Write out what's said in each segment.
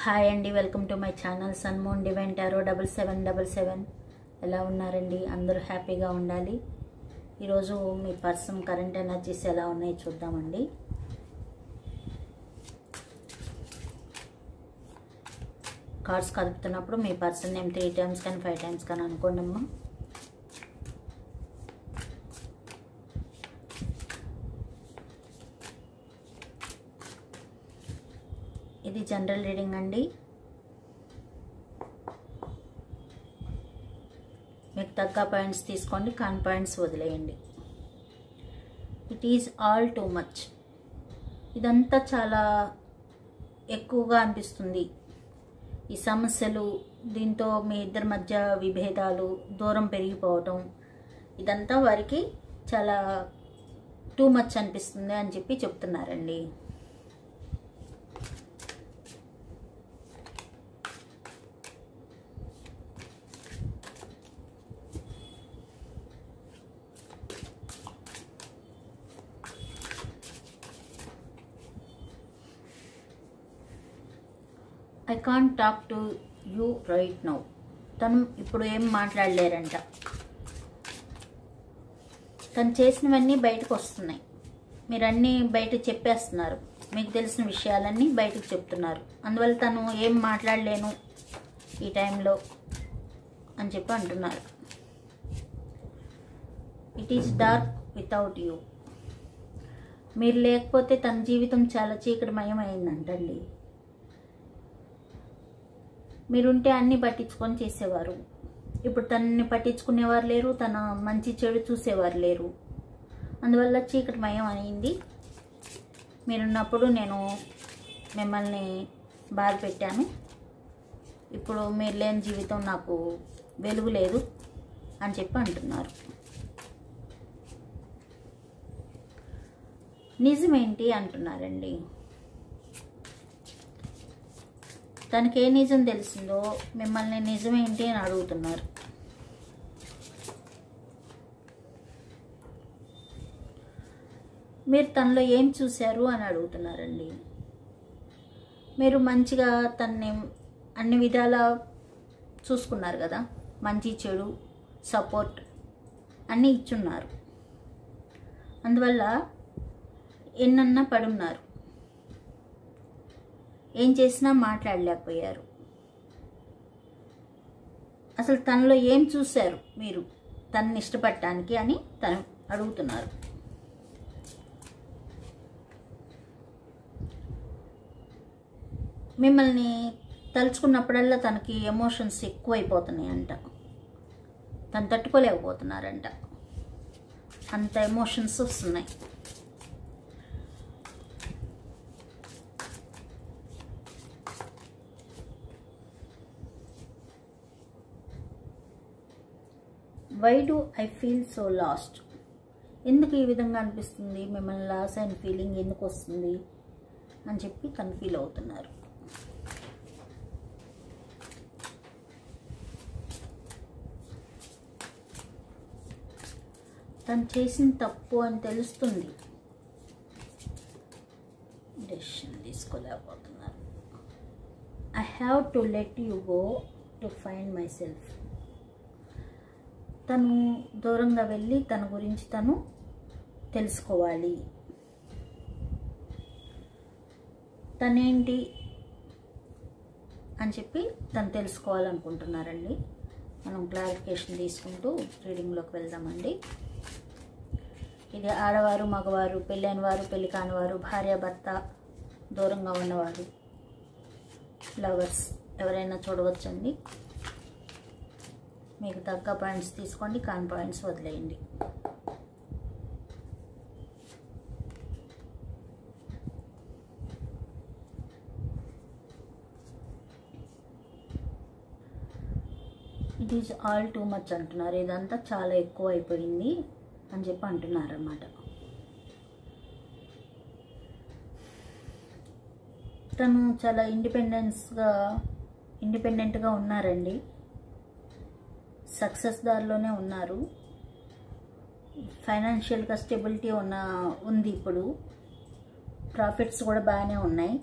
Hi అండి, welcome to my channel sun moon divine tarot 7777. ఎలా ఉన్నారండి? అందరూ హ్యాపీగా ఉండాలి. ఈరోజు మీ పర్సన్ కరెంట్ ఎనర్జీస్ ఎలా ఉన్నాయో చూద్దామండి. కార్డ్స్ కదుపుతున్నప్పుడు మీ పర్సన్ నేమ్ 3 times కానీ 5 times కానీ అనుకోండి అమ్మా. ఇది జనరల్ రీడింగ్ అండి. మీకు తగ్గ పాయింట్స్ తీసుకోండి, కాన్ పాయింట్స్ వదిలేయండి. It is all too much. ఇదంతా చాలా ఎక్కువగా అనిపిస్తుంది. ఈ సమస్యలు, దీంతో మీ ఇద్దరి మధ్య విభేదాలు, దూరం పెరిగిపోవటం, ఇదంతా వారికి చాలా టూ మచ్ అనిపిస్తుంది అని చెప్పి చెప్తున్నారండి. I can't talk to you right now. తను ఇప్పుడు ఏం మాట్లాడలేరంట. తను చేసినవన్నీ బయటకు వస్తున్నాయి. మీరన్నీ బయటకు చెప్పేస్తున్నారు. మీకు తెలిసిన విషయాలన్నీ బయటకు చెప్తున్నారు. అందువల్ల తను ఏం మాట్లాడలేను ఈ టైంలో అని చెప్పి అంటున్నారు. It is dark without you. మీరు లేకపోతే తన జీవితం చాలా చీకటిమయం అయిందంటండి. మీరుంటే అన్ని పట్టించుకొని చేసేవారు. ఇప్పుడు తనని పట్టించుకునేవారు లేరు, తన మంచి చెడు చూసేవారు లేరు. అందువల్ల చీకటిమయం అయింది. మీరున్నప్పుడు నేను మిమ్మల్ని బాధ పెట్టాను. ఇప్పుడు మీరు లేని జీవితం నాకు వెలుగు లేదు అని చెప్పి అంటున్నారు. నిజమేంటి అంటున్నారండి. తనకి ఏ నిజం తెలిసిందో మిమ్మల్ని నిజమేంటి అని అడుగుతున్నారు. మీరు తనలో ఏం చూశారు అని అడుగుతున్నారండి. మీరు మంచిగా తనని అన్ని విధాలా చూసుకున్నారు కదా, మంచి చెడు సపోర్ట్ అన్నీ ఇచ్చున్నారు. అందువల్ల ఎన్నన్నా పడున్నారు. ఏం చేసినా మాట్లాడలేకపోయారు. అసలు తనలో ఏం చూశారు మీరు తనని ఇష్టపడటానికి అని తను అడుగుతున్నారు. మిమ్మల్ని తలుచుకున్నప్పుడల్లా తనకి ఎమోషన్స్ ఎక్కువైపోతున్నాయంట. తను తట్టుకోలేకపోతున్నారంట. అంత ఎమోషన్స్ వస్తున్నాయి. Why do I feel so lost? ఎందుకు ఈ విధంగా అనిపిస్తుంది? మిమ్మల్ని లాస్ అయిన ఫీలింగ్ ఎందుకు వస్తుంది అని చెప్పి తను ఫీల్ అవుతున్నారు. తను చేసిన తప్పు అని తెలుస్తుంది. డెసిషన్ తీసుకోలేకపోతున్నారు. I have to let you go to find myself. తను దూరంగా వెళ్ళి తన గురించి తను తెలుసుకోవాలి. తనేంటి అని చెప్పి తను తెలుసుకోవాలనుకుంటున్నారండి. మనం క్లారిఫికేషన్ తీసుకుంటూ రీడింగ్లోకి వెళ్దామండి. ఇది ఆడవారు, మగవారు, పెళ్ళైన వారు, పెళ్లి కానివారు, భార్యాభర్త, దూరంగా ఉన్నవారు, లవర్స్ ఎవరైనా చూడవచ్చండి. మీకు తగ్గ పాయింట్స్ తీసుకోండి, కాన్ పాయింట్స్ వదిలేయండి. It is all too much అంటున్నారు. ఇదంతా చాలా ఎక్కువ అయిపోయింది అని చెప్పి అంటున్నారు అన్నమాట. తను చాలా ఇండిపెండెంట్గా ఉన్నారండి. సక్సెస్ దారిలోనే ఉన్నారు. ఫైనాన్షియల్గా స్టెబిలిటీ ఉంది. ఇప్పుడు ప్రాఫిట్స్ కూడా బాగానే ఉన్నాయి.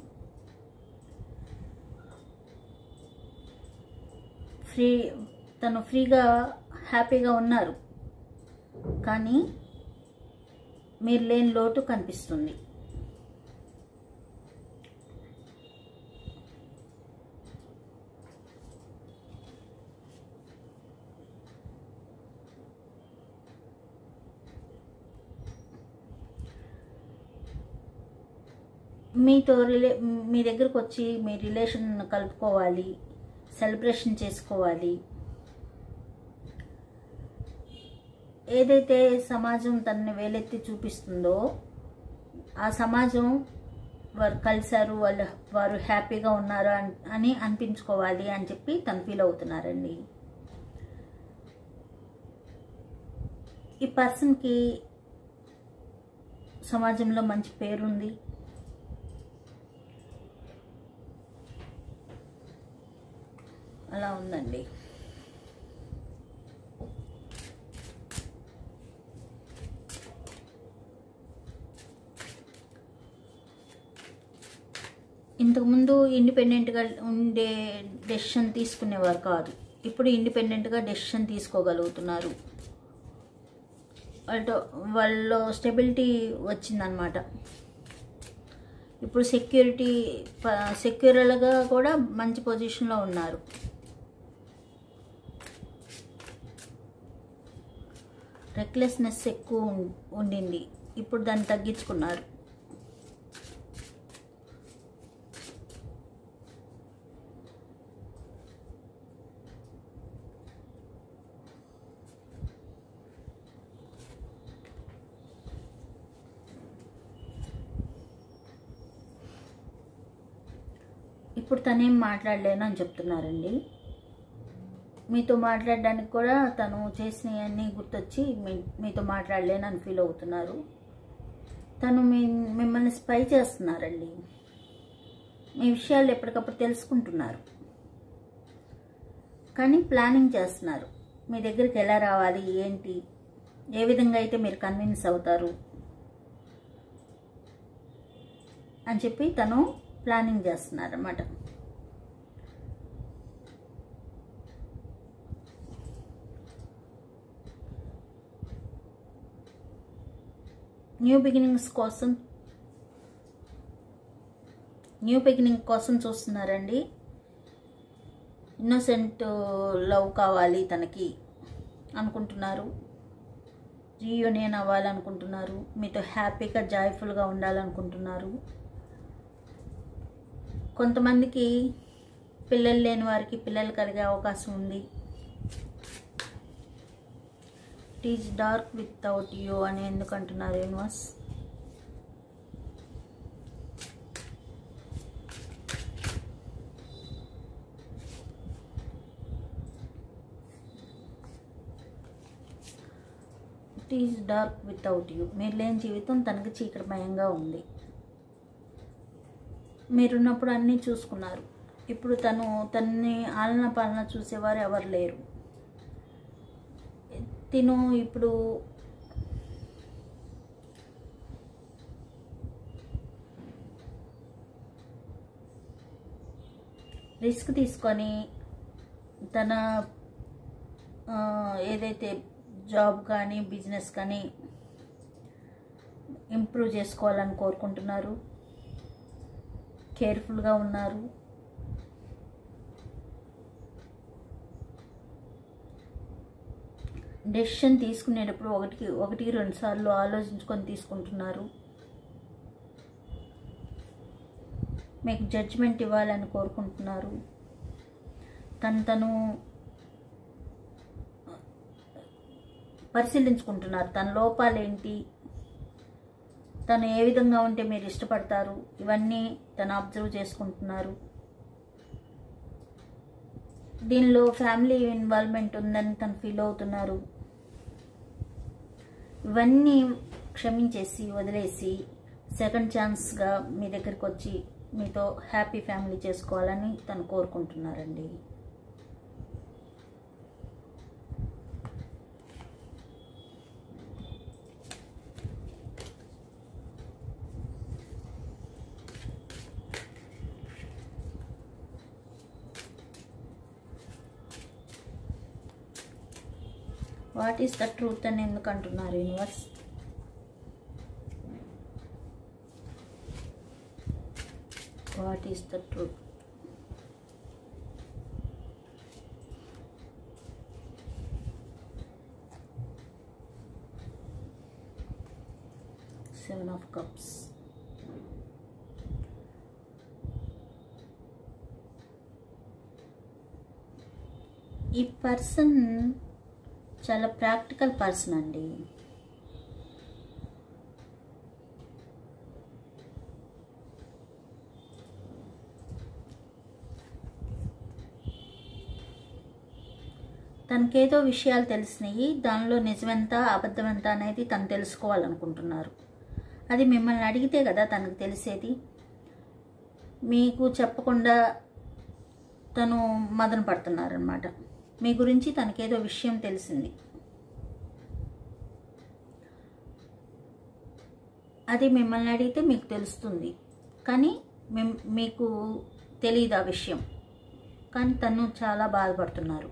తను ఫ్రీగా హ్యాపీగా ఉన్నారు, కానీ మీరు లేని లోటు కనిపిస్తుంది. మీ దగ్గరకు వచ్చి మీ రిలేషన్ కలుపుకోవాలి, సెలబ్రేషన్ చేసుకోవాలి. ఏదైతే సమాజం తనని వేలెత్తి చూపిస్తుందో ఆ సమాజం వారు కలిశారు, వారు హ్యాపీగా ఉన్నారు అని అనిపించుకోవాలి అని చెప్పి తను ఫీల్ అవుతున్నారండి. ఈ పర్సన్కి సమాజంలో మంచి పేరుంది. అలా ఉందండి. ఇంతకుముందు ఇండిపెండెంట్గా ఉండే డెసిషన్ తీసుకునేవారు కాదు, ఇప్పుడు ఇండిపెండెంట్గా డెసిషన్ తీసుకోగలుగుతున్నారు. వాళ్ళ స్టెబిలిటీ వచ్చిందనమాట. ఇప్పుడు సెక్యూర్గా కూడా మంచి పొజిషన్లో ఉన్నారు. రెక్లెస్నెస్ ఎక్కువ ఉండింది, ఇప్పుడు దాన్ని తగ్గించుకున్నారు. ఇప్పుడు తనేం మాట్లాడలేను అని చెప్తున్నారండి. మీతో మాట్లాడడానికి కూడా తను చేసినవన్నీ గుర్తొచ్చి మీతో మాట్లాడలేను అని ఫీల్ అవుతున్నారు. తను మిమ్మల్ని స్పై చేస్తున్నారండి. మీ విషయాలు ఎప్పటికప్పుడు తెలుసుకుంటున్నారు, కానీ ప్లానింగ్ చేస్తున్నారు. మీ దగ్గరికి ఎలా రావాలి, ఏంటి, ఏ విధంగా అయితే మీరు కన్విన్స్ అవుతారు అని చెప్పి తను ప్లానింగ్ చేస్తున్నారు అన్నమాట. న్యూ బిగినింగ్ కోసం చూస్తున్నారండి. ఇన్నోసెంట్ లవ్ కావాలి తనకి అనుకుంటున్నారు. రీయూనియన్ అవ్వాలనుకుంటున్నారు. మీతో హ్యాపీగా జాయ్ఫుల్గా ఉండాలనుకుంటున్నారు. కొంతమందికి పిల్లలు లేని వారికి పిల్లలు కలిగే అవకాశం ఉంది. It is dark without you అని ఎందుకు అంటున్నారు universe? It is dark without you. మీరు లేని జీవితం తనకి చీకటిమయంగా ఉంది. మీరున్నప్పుడు అన్నీ చూసుకున్నారు. ఇప్పుడు తనని ఆలన పాలన చూసేవారు ఎవరు లేరు. తిను ఇప్పుడు రిస్క్ తీసుకొని తన ఏదైతే జాబ్ కానీ బిజినెస్ కానీ ఇంప్రూవ్ చేసుకోవాలని కోరుకుంటున్నారు. కేర్ఫుల్గా ఉన్నారు. డెసిషన్ తీసుకునేటప్పుడు ఒకటికి 2 సార్లు ఆలోచించుకొని తీసుకుంటున్నారు. మీకు జడ్జిమెంట్ ఇవ్వాలని కోరుకుంటున్నారు. తను పరిశీలించుకుంటున్నారు. తన లోపాలేంటి, తను ఏ విధంగా ఉంటే మీరు ఇష్టపడతారు, ఇవన్నీ తను అబ్జర్వ్ చేసుకుంటున్నారు. దీనిలో ఫ్యామిలీ ఇన్వాల్వ్మెంట్ ఉందని తను ఫీల్ అవుతున్నారు. ఇవన్నీ క్షమించేసి వదిలేసి సెకండ్ ఛాన్స్గా మీ దగ్గరికి వచ్చి మీతో హ్యాపీ ఫ్యామిలీ చేసుకోవాలని తను కోరుకుంటున్నారండి. వాట్ ఈస్ ద ట్రూత్ అని ఎందుకు అంటున్నారు universe? What is the truth? Seven of Cups. ఈ పర్సన్ చాలా ప్రాక్టికల్ పర్సన్ అండి. తనకేదో విషయాలు తెలిసినాయి, దానిలో నిజమెంత అబద్ధమెంత అనేది తను తెలుసుకోవాలనుకుంటున్నారు. అది మిమ్మల్ని అడిగితే కదా తనకు తెలిసేది. మీకు చెప్పకుండా తను మదన పడుతున్నారనమాట. మీ గురించి తనకేదో విషయం తెలిసింది, అది మిమ్మల్ని అడిగితే మీకు తెలుస్తుంది, కానీ మీకు తెలియదు ఆ విషయం. కానీ తను చాలా బాధపడుతున్నారు.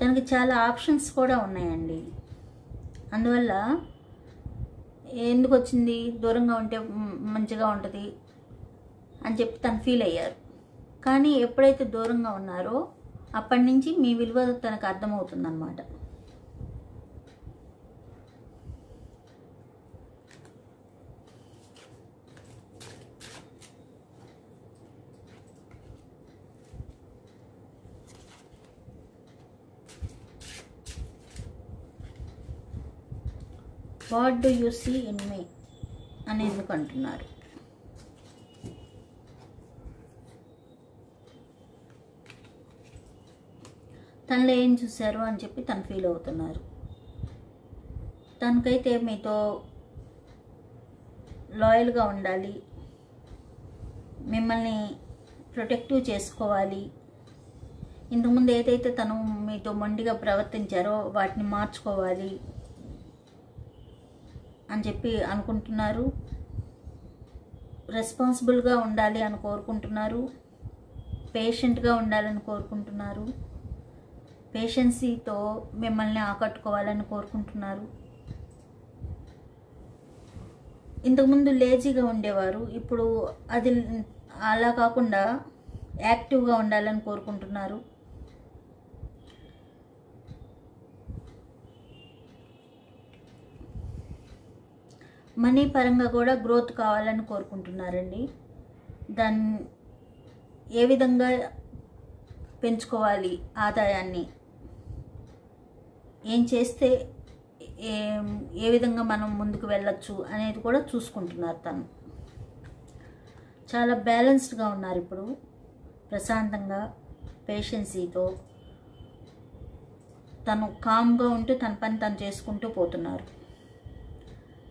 తనకి చాలా ఆప్షన్స్ కూడా ఉన్నాయండి. అందువల్ల ఎందుకు వచ్చింది, దూరంగా ఉంటే మంచిగా ఉంటుంది అని చెప్పి తను ఫీల్ అయ్యారు. కానీ ఎప్పుడైతే దూరంగా ఉన్నారో అప్పటి నుంచి మీ విలువ తనకు అర్థమవుతుందన్నమాట. What do you see in me అని ఎందుకు అంటున్నారు? తనలో ఏం చూశారు అని చెప్పి తను ఫీల్ అవుతున్నారు. తనకైతే మీతో లాయల్గా ఉండాలి, మిమ్మల్ని ప్రొటెక్టివ్ చేసుకోవాలి, ఇంతకుముందు ఏదైతే తను మీతో మొండిగా ప్రవర్తించారో వాటిని మార్చుకోవాలి అని చెప్పి అనుకుంటున్నారు. రెస్పాన్సిబుల్గా ఉండాలి అని కోరుకుంటున్నారు. పేషెంట్గా ఉండాలని కోరుకుంటున్నారు. పేషెన్సీతో మిమ్మల్ని ఆకట్టుకోవాలని కోరుకుంటున్నారు. ఇంతకుముందు లేజీగా ఉండేవారు, ఇప్పుడు అది అలా కాకుండా యాక్టివ్గా ఉండాలని కోరుకుంటున్నారు. మనీ పరంగా కూడా గ్రోత్ కావాలని కోరుకుంటున్నారండి. దాన్ని ఏ విధంగా పెంచుకోవాలి, ఆదాయాన్ని ఏం చేస్తే ఏ విధంగా మనం ముందుకు వెళ్ళొచ్చు అనేది కూడా చూసుకుంటున్నారు. తను చాలా బ్యాలెన్స్డ్గా ఉన్నారు. ఇప్పుడు ప్రశాంతంగా పేషెన్సీతో తను కామ్గా ఉంటూ తన పని తను చేసుకుంటూ పోతున్నారు.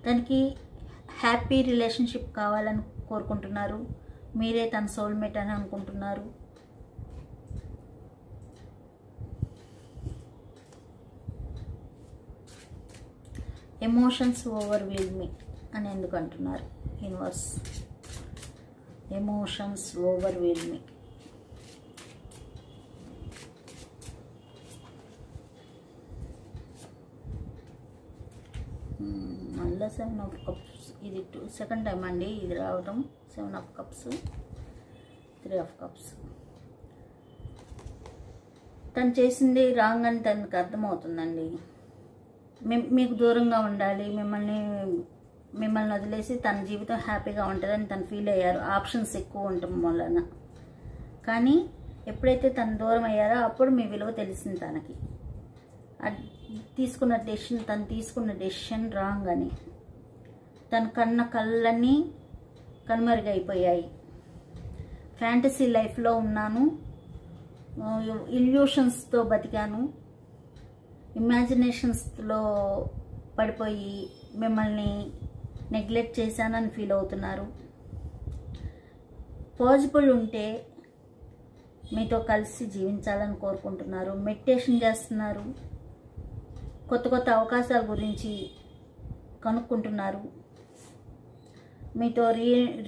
తనకి హ్యాపీ రిలేషన్షిప్ కావాలని కోరుకుంటున్నారు. మీరే తన సోల్మేట్ అని అనుకుంటున్నారు. ఎమోషన్స్ ఓవర్వెల్మ్ మీ అని ఎందుకు అంటున్నారు యూనివర్స్? ఎమోషన్స్ ఓవర్వెల్మ్ మీ. మళ్ళీ 7 of Cups. ఇది సెకండ్ టైం అండి ఇది రావడం. 7 of Cups, 3 of Cups. తను చేసింది రాంగ్ అని తనకు అర్థమవుతుందండి. మీకు దూరంగా ఉండాలి, మిమ్మల్ని వదిలేసి తన జీవితం హ్యాపీగా ఉంటుందని తను ఫీల్ అయ్యారు, ఆప్షన్స్ ఎక్కువ ఉండటం వలన. కానీ ఎప్పుడైతే తను దూరం అయ్యారో అప్పుడు మీ విలువ తెలిసింది తనకి. తను తీసుకున్న డెసిషన్ రాంగ్ అని. తన కళ్ళన్నీ కనుమరుగైపోయాయి. ఫ్యాంటసీ లైఫ్లో ఉన్నాను, ఇల్యూషన్స్తో బతికాను, ఇమాజినేషన్స్లో పడిపోయి మిమ్మల్ని నెగ్లెక్ట్ చేశానని ఫీల్ అవుతున్నారు. పాజిబుల్ ఉంటే మీతో కలిసి జీవించాలని కోరుకుంటున్నారు. మెడిటేషన్ చేస్తున్నారు. కొత్త కొత్త అవకాశాల గురించి కనుక్కుంటున్నారు. మీతో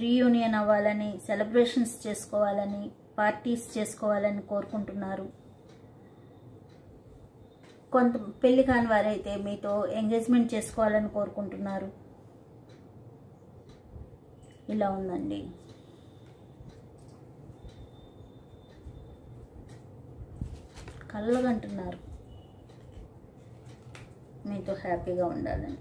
రీయూనియన్ అవ్వాలని, సెలబ్రేషన్స్ చేసుకోవాలని, పార్టీస్ చేసుకోవాలని కోరుకుంటున్నారు. కొంత పెళ్లి కాని వారైతే మీతో ఎంగేజ్మెంట్ చేసుకోవాలని కోరుకుంటున్నారు. ఇలా ఉందండి. కళ్ళగంటున్నారు మీతో హ్యాపీగా ఉండాలని.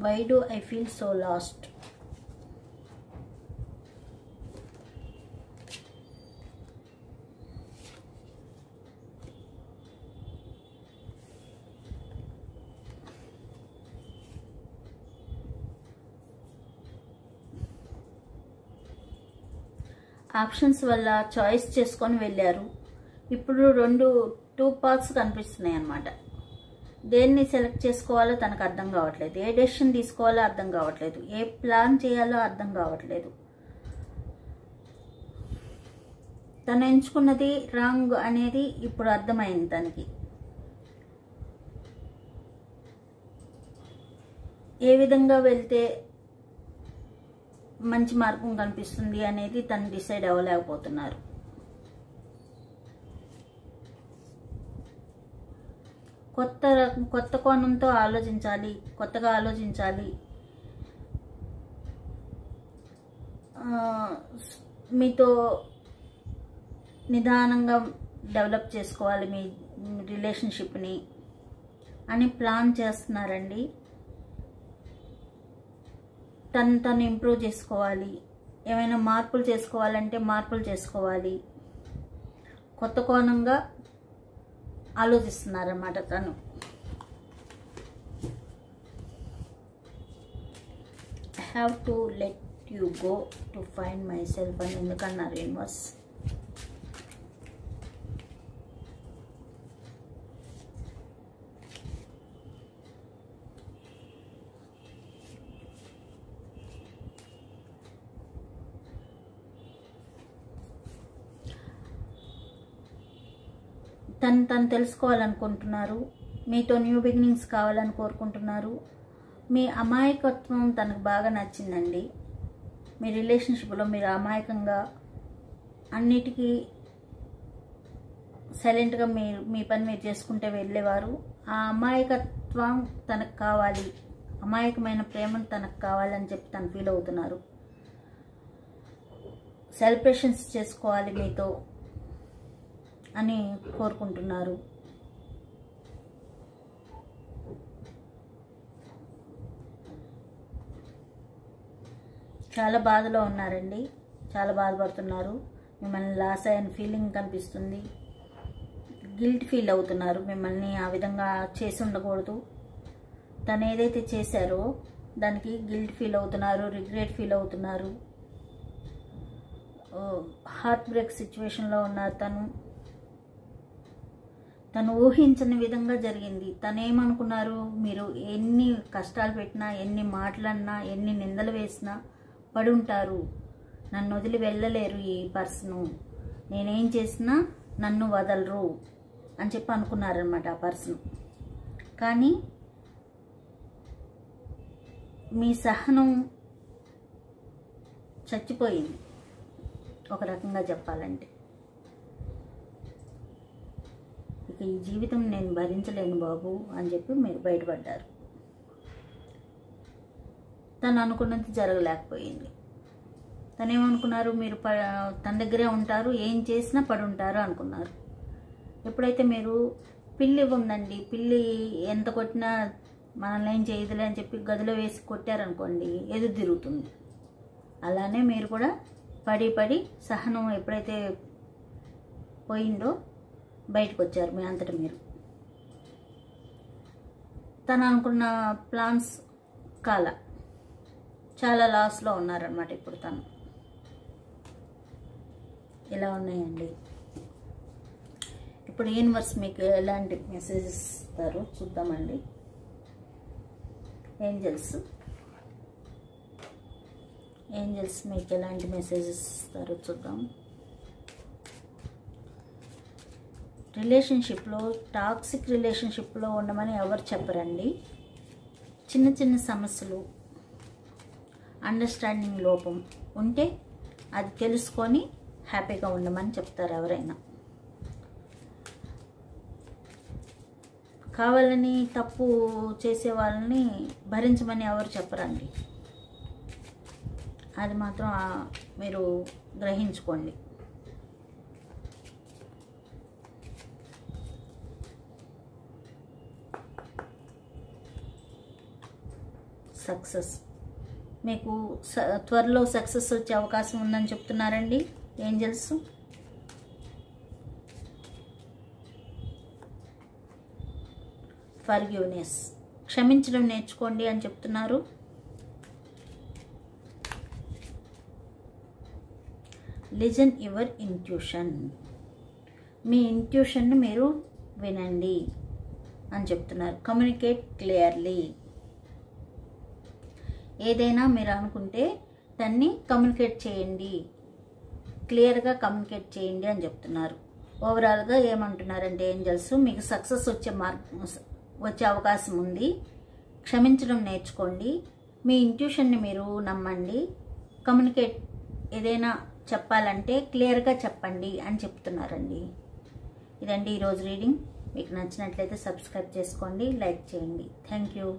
Why do I feel so lost? Options వల్ల చాయిస్ చేసుకొని వెళ్ళారు. ఇప్పుడు 2 పాత్స్ కనిపిస్తున్నాయి అన్నమాట. దేన్ని సెలెక్ట్ చేసుకోవాలో తనకు అర్థం కావట్లేదు. ఏ డెసిషన్ తీసుకోవాలో అర్థం కావట్లేదు. ఏ ప్లాన్ చేయాలో అర్థం కావట్లేదు. తను ఎంచుకున్నది రాంగ్ అనేది ఇప్పుడు అర్థమైంది తనకి. ఏ విధంగా వెళ్తే మంచి మార్గం కనిపిస్తుంది అనేది తను డిసైడ్ అవ్వలేకపోతున్నారు. కొత్త కోణంతో ఆలోచించాలి, కొత్తగా ఆలోచించాలి. మీతో నిదానంగా డెవలప్ చేసుకోవాలి మీ రిలేషన్షిప్ని అని ప్లాన్ చేస్తున్నారండి. తను ఇంప్రూవ్ చేసుకోవాలి. ఏమైనా మార్పులు చేసుకోవాలంటే మార్పులు చేసుకోవాలి. కొత్త కోణంగా ఆలోచిస్తున్నారన్నమాట తను. I have to let you go to find my self అని ఎందుకన్నారు యూనివర్స్? తను తెలుసుకోవాలనుకుంటున్నారు. మీతో న్యూ బిగినింగ్స్ కావాలని కోరుకుంటున్నారు. మీ అమాయకత్వం తనకు బాగా నచ్చిందండి. మీ రిలేషన్షిప్లో మీరు అమాయకంగా అన్నిటికీ సైలెంట్గా మీ పని మీరు చేసుకుంటే వెళ్ళేవారు. ఆ అమాయకత్వం తనకు కావాలి, అమాయకమైన ప్రేమను తనకు కావాలని చెప్పి తను ఫీల్ అవుతున్నారు. సెలబ్రేషన్స్ చేసుకోవాలి మీతో అని కోరుకుంటున్నారు. చాలా బాధలో ఉన్నారండి. చాలా బాధపడుతున్నారు. మిమ్మల్ని లాస్ అయిన ఫీలింగ్ కనిపిస్తుంది. గిల్ట్ ఫీల్ అవుతున్నారు. మిమ్మల్ని ఆ విధంగా చేసి ఉండకూడదు. తను ఏదైతే చేశారో దానికి గిల్ట్ ఫీల్ అవుతున్నారు, రిగ్రెట్ ఫీల్ అవుతున్నారు. హార్ట్ బ్రేక్ సిచ్యువేషన్లో ఉన్నారు. తను ఊహించని విధంగా జరిగింది. తను ఏమనుకున్నారు, మీరు ఎన్ని కష్టాలు పెట్టినా, ఎన్ని మాటలన్నా, ఎన్ని నిందలు వేసినా పడి ఉంటారు. నన్ను వదిలి వెళ్ళలేరు ఈ పర్సను, నేనేం చేసినా నన్ను వదలరు అని చెప్పి అనుకున్నారనమాట ఆ పర్సన్. కానీ మీ సహనం చచ్చిపోయింది ఒక రకంగా చెప్పాలంటే. ఇక ఈ జీవితం నేను భరించలేను బాబు అని చెప్పి మీరు బయటపడ్డారు. తను అనుకున్నది జరగలేకపోయింది. తనేమనుకున్నారు, మీరు తన దగ్గరే ఉంటారు, ఏం చేసినా పడి ఉంటారు అనుకున్నారు. ఎప్పుడైతే మీరు పిల్లి ఉందండి, పిల్లి ఎంత కొట్టినా మనల్ని ఏం చేయదులే అని చెప్పి గదిలో వేసి కొట్టారనుకోండి, ఎదురు తిరుగుతుంది. అలానే మీరు కూడా పడి సహనం ఎప్పుడైతే పోయిందో బయటకు వచ్చారు మీ అంతటా మీరు. తను అనుకున్న ప్లాన్స్ చాలా లాస్లో ఉన్నారనమాట ఇప్పుడు తను. ఇలా ఉన్నాయండి. ఇప్పుడు యూనివర్స్ మీకు ఎలాంటి మెసేజెస్ ఇస్తారో చూద్దామండి. ఏంజల్స్ మీకు ఎలాంటి మెసేజెస్ ఇస్తారో చూద్దాం. రిలేషన్షిప్లో టాక్సిక్ రిలేషన్షిప్లో ఉండమని ఎవరు చెప్పరండి. చిన్న చిన్న సమస్యలు, అండర్స్టాండింగ్ లోపం ఉంటే అది తెలుసుకొని హ్యాపీగా ఉండమని చెప్తారు ఎవరైనా. కావాలని తప్పు చేసే వాళ్ళని భరించమని ఎవరు చెప్పరండి. అది మాత్రం మీరు గ్రహించుకోండి. సక్సెస్, మీకు త్వరలో సక్సెస్ వచ్చే అవకాశం ఉందని చెప్తున్నారండి ఏంజల్స్. ఫర్గివ్నెస్, క్షమించడం నేర్చుకోండి అని చెప్తున్నారు. లిజన్ యువర్ ఇంట్యూషన్, మీ ఇంట్యూషన్ని మీరు వినండి అని చెప్తున్నారు. కమ్యూనికేట్ క్లియర్లీ, ఏదైనా మీరు అనుకుంటే దాన్ని కమ్యూనికేట్ చేయండి, క్లియర్గా కమ్యూనికేట్ చేయండి అని చెప్తున్నారు. ఓవరాల్గా ఏమంటున్నారంటే ఏంజల్స్, మీకు సక్సెస్ వచ్చే అవకాశం ఉంది. క్షమించడం నేర్చుకోండి, మీ ఇంట్యూషన్ని మీరు నమ్మండి, కమ్యూనికేట్ ఏదైనా చెప్పాలంటే క్లియర్గా చెప్పండి అని చెప్తున్నారండి. ఇదండి ఈరోజు రీడింగ్. మీకు నచ్చినట్లయితే సబ్స్క్రైబ్ చేసుకోండి, లైక్ చేయండి. Thank you.